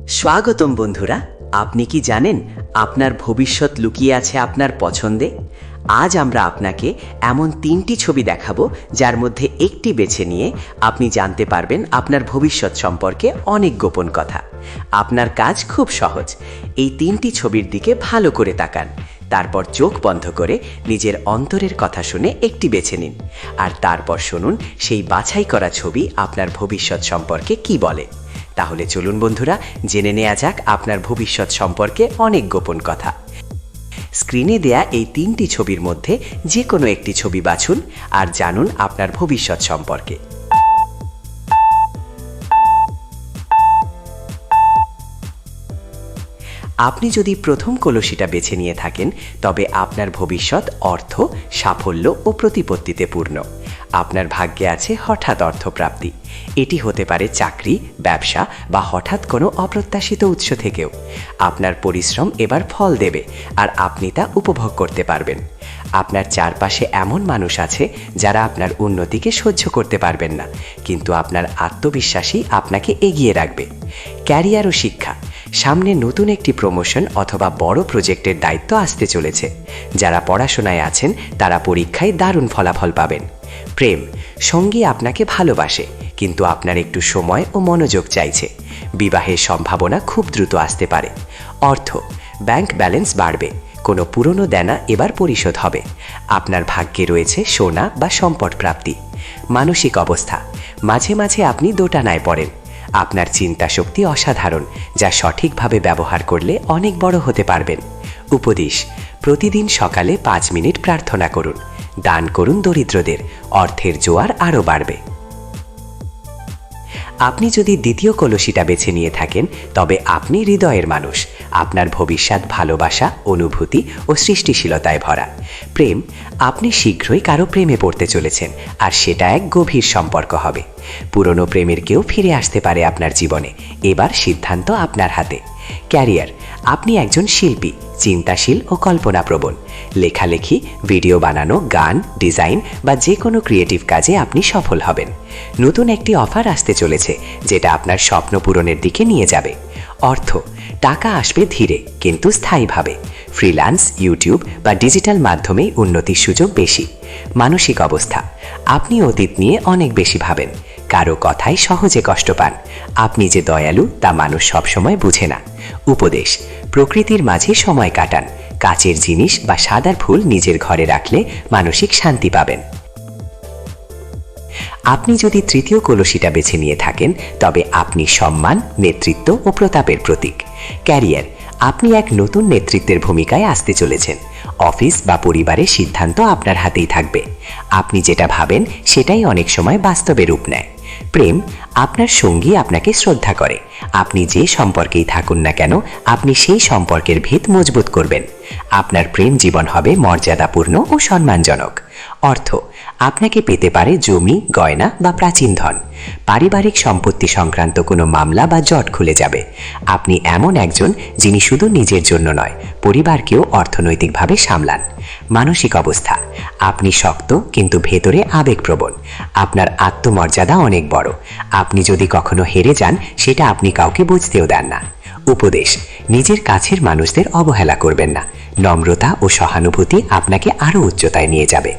স্বাগতম বন্ধুরা। আপনি কি জানেন আপনার ভবিষ্যৎ লুকিয়ে আছে আপনার পছন্দে? আজ আমরা আপনাকে এমন 3টি ছবি দেখাবো যার মধ্যে একটি বেছে নিয়ে আপনি জানতে পারবেন আপনার ভবিষ্যৎ সম্পর্কে অনেক গোপন কথা। আপনার কাজ খুব সহজ। এই 3টি ছবির দিকে ভালো করে তাকান, তারপর চোখ বন্ধ করে নিজের অন্তরের কথা শুনে একটি বেছে নিন, আর তারপর শুনুন সেই বাছাই করা ছবি আপনার ভবিষ্যৎ সম্পর্কে কি বলে। তাহলে চলুন বন্ধুরা, জেনে নেওয়া যাক আপনার ভবিষ্যৎ সম্পর্কে অনেক গোপন কথা। স্ক্রিনে দেয়া এই 3টি ছবির মধ্যে যে কোনো একটি ছবি বাছুন আর জানুন আপনার ভবিষ্যৎ সম্পর্কে। আপনি যদি প্রথম কলসিটা বেছে নিয়ে থাকেন, তবে আপনার ভবিষ্যৎ অর্থ, সাফল্য ও প্রতিপত্তিতে পূর্ণ। আপনার ভাগ্যে আছে হঠাৎ অর্থপ্রাপ্তি। এটি হতে পারে চাকরি, ব্যবসা বা হঠাৎ কোনো অপ্রত্যাশিত উৎস থেকেও। আপনার পরিশ্রম এবার ফল দেবে আর আপনি তা উপভোগ করতে পারবেন। আপনার চারপাশে এমন মানুষ আছে যারা আপনার উন্নতিকে সহ্য করতে পারবেন না, কিন্তু আপনার আত্মবিশ্বাসই আপনাকে এগিয়ে রাখবে। ক্যারিয়ার ও শিক্ষা, সামনে নতুন একটি প্রমোশন অথবা বড় প্রজেক্টের দায়িত্ব আসতে চলেছে। যারা পড়াশোনায় আছেন তারা পরীক্ষায় দারুণ ফলাফল পাবেন। প্রেম, সঙ্গী আপনাকে ভালোবাসে, কিন্তু আপনার একটু সময় ও মনোযোগ চাইছে। বিবাহের সম্ভাবনা খুব দ্রুত আসতে পারে। অর্থ, ব্যাংক ব্যালেন্স বাড়বে, কোনো পুরনো দেনা এবার পরিশোধ হবে। আপনার ভাগ্যে রয়েছে সোনা বা সম্পদ প্রাপ্তি। মানসিক অবস্থা, মাঝে মাঝে আপনি দোটানায় পড়েন। আপনার চিন্তা শক্তি অসাধারণ, যা সঠিকভাবে ব্যবহার করলে অনেক বড় হতে পারবেন। উপদেশ, প্রতিদিন সকালে 5 মিনিট প্রার্থনা করুন, দান করুন দরিদ্রদের, অর্থের জোয়ার আরও বাড়বে। আপনি যদি দ্বিতীয় কলসিটা বেছে নিয়ে থাকেন, তবে আপনি হৃদয়ের মানুষ। আপনার ভবিষ্যৎ ভালোবাসা, অনুভূতি ও সৃষ্টিশীলতায় ভরা। প্রেম, আপনি শীঘ্রই কারো প্রেমে পড়তে চলেছেন, আর সেটা এক গভীর সম্পর্ক হবে। পুরনো প্রেমের কেউ ফিরে আসতে পারে আপনার জীবনে। এবার সিদ্ধান্ত আপনার হাতে। ক্যারিয়ার, আপনি একজন শিল্পী, চিন্তাশীল ও কল্পনাপ্রবণ। লেখালেখি, ভিডিও বানানো, গান, ডিজাইন বা যে কোনো ক্রিয়েটিভ কাজে আপনি সফল হবেন। নতুন একটি অফার আসতে চলেছে যেটা আপনার স্বপ্ন পূরণের দিকে নিয়ে যাবে। অর্থ, টাকা আসবে ধীরে কিন্তু স্থায়ীভাবে। ফ্রিল্যান্স, ইউটিউব বা ডিজিটাল মাধ্যমেই উন্নতির সুযোগ বেশি। মানসিক অবস্থা, আপনি অতীত নিয়ে অনেক বেশি ভাবেন, কারো কথায় সহজে কষ্ট পান। আপনি যে দয়ালু তা মানুষ সবসময় বুঝে না। উপদেশ, প্রকৃতির মাঝে সময় কাটান, কাচের জিনিস বা সাদার ফুল নিজের ঘরে রাখলে মানসিক শান্তি পাবেন। আপনি যদি তৃতীয় কলসিটা বেছে নিয়ে থাকেন, তবে আপনি সম্মান, নেতৃত্ব ও প্রতাপের প্রতীক। ক্যারিয়ার, আপনি এক নতুন নেতৃত্বের ভূমিকায় আসতে চলেছেন। অফিস বা পরিবারের সিদ্ধান্ত আপনার হাতেই থাকবে। আপনি যেটা ভাবেন সেটাই অনেক সময় বাস্তবে রূপ নেয়। প্রেম, আপনার সঙ্গী আপনাকে শ্রদ্ধা করে। আপনি যে সম্পর্কেই থাকুন না কেন, আপনি সেই সম্পর্কের ভিত মজবুত করবেন। আপনার প্রেম জীবন হবে মর্যাদাপূর্ণ ও সম্মানজনক। অর্থ, আপনাকে পেতে পারে জমি, গয়না বা প্রাচীন ধন। পারিবারিক সম্পত্তি সংক্রান্ত কোনো মামলা বা জট খুলে যাবে। আপনি এমন একজন যিনি শুধু নিজের জন্য নয়, পরিবারকেও অর্থনৈতিকভাবে সামলান। মানসিক অবস্থা, আপনি শক্ত কিন্তু ভেতরে আবেগপ্রবণ। আপনার আত্মমর্যাদা অনেক বড়। আপনি যদি কখনো হেরে যান, সেটা আপনি কাউকে বুঝতেও দেন না। উপদেশ, নিজের কাছের মানুষদের অবহেলা করবেন না। নম্রতা ও সহানুভূতি আপনাকে আরও উচ্চতায় নিয়ে যাবে।